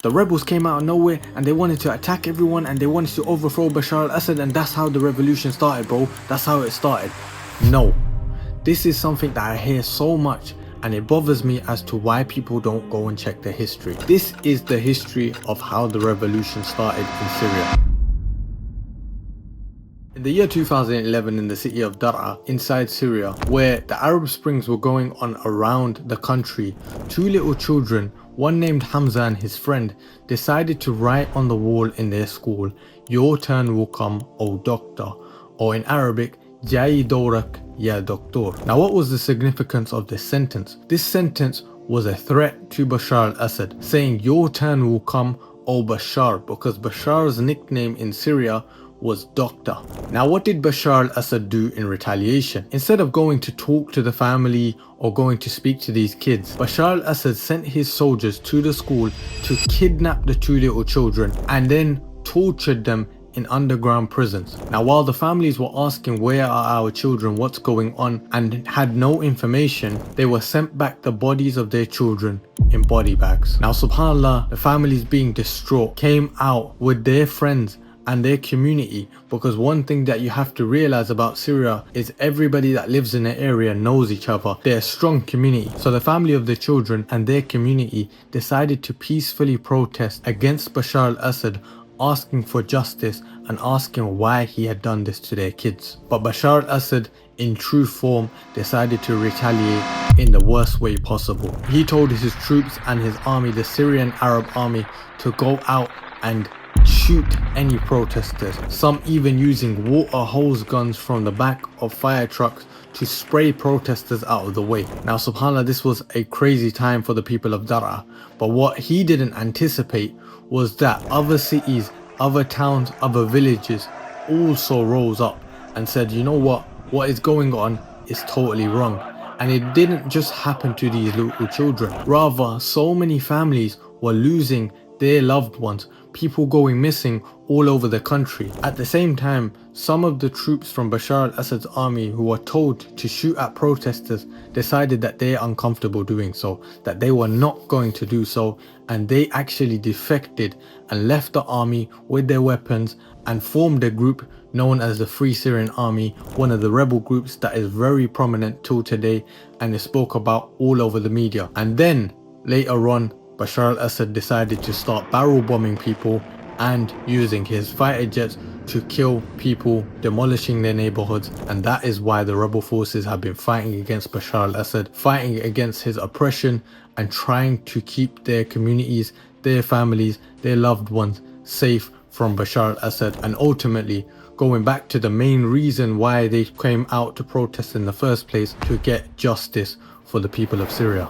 The rebels came out of nowhere and they wanted to attack everyone and they wanted to overthrow Bashar al-Assad, and that's how the revolution started, bro. That's how it started. No. This is something that I hear so much and it bothers me as to why people don't go and check the history. This is the history of how the revolution started in Syria. In the year 2011, in the city of Dar'a inside Syria, where the Arab Springs were going on around the country, two little children, one named Hamza and his friend, decided to write on the wall in their school, "Your turn will come, O doctor," or in Arabic, "Jai Dorak ya Doctor." Now, what was the significance of this sentence? This sentence was a threat to Bashar al-Assad, saying, "Your turn will come, O Bashar," because Bashar's nickname in Syria was doctor. Now, what did Bashar al-Assad do in retaliation? Instead of going to talk to the family or going to speak to these kids, Bashar al-Assad sent his soldiers to the school to kidnap the two little children and then tortured them in underground prisons. Now, while the families were asking, "Where are our children? What's going on?" and had no information, they were sent back the bodies of their children in body bags. Now, subhanAllah, the families being distraught came out with their friends and their community, because one thing that you have to realize about Syria is everybody that lives in the area knows each other. They're a strong community. So the family of the children and their community decided to peacefully protest against Bashar al-Assad, asking for justice and asking why he had done this to their kids. But Bashar al-Assad, in true form, decided to retaliate in the worst way possible. He told his troops and his army, the Syrian Arab army, to go out and shoot any protesters, some even using water hose guns from the back of fire trucks to spray protesters out of the way. Now, subhanAllah, this was a crazy time for the people of Dar'a, but what he didn't anticipate was that other cities, other towns, other villages also rose up and said, "You know what is going on is totally wrong." And it didn't just happen to these little children. Rather, so many families were losing their loved ones, people going missing all over the country. At the same time, some of the troops from Bashar al-Assad's army who were told to shoot at protesters decided that they're uncomfortable doing so, that they were not going to do so, and they actually defected and left the army with their weapons and formed a group known as the Free Syrian Army, one of the rebel groups that is very prominent till today and is spoke about all over the media. And then later on, Bashar al-Assad decided to start barrel bombing people and using his fighter jets to kill people, demolishing their neighborhoods. And that is why the rebel forces have been fighting against Bashar al-Assad, fighting against his oppression and trying to keep their communities, their families, their loved ones safe from Bashar al-Assad, and ultimately going back to the main reason why they came out to protest in the first place, to get justice for the people of Syria.